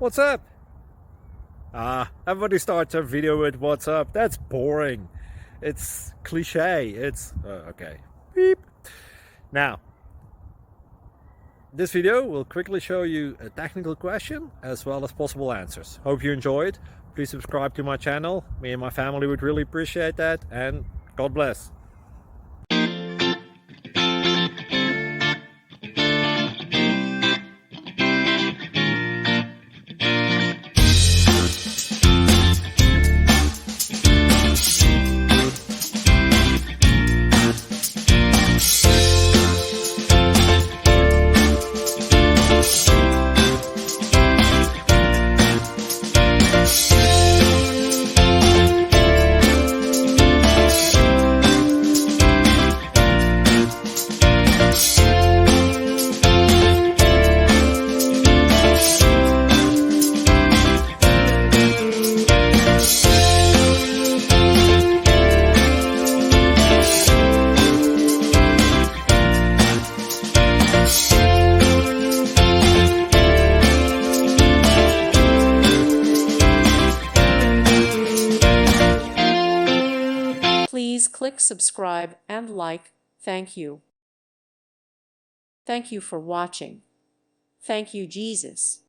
What's up? Everybody starts their video with what's up. That's boring. It's cliche. Okay. Beep. Now, this video will quickly show you a technical question as well as possible answers. Hope you enjoyed. Please subscribe to my channel. Me and my family would really appreciate that, and God bless. Please click subscribe and like. Thank you. Thank you for watching. Thank you, Jesus.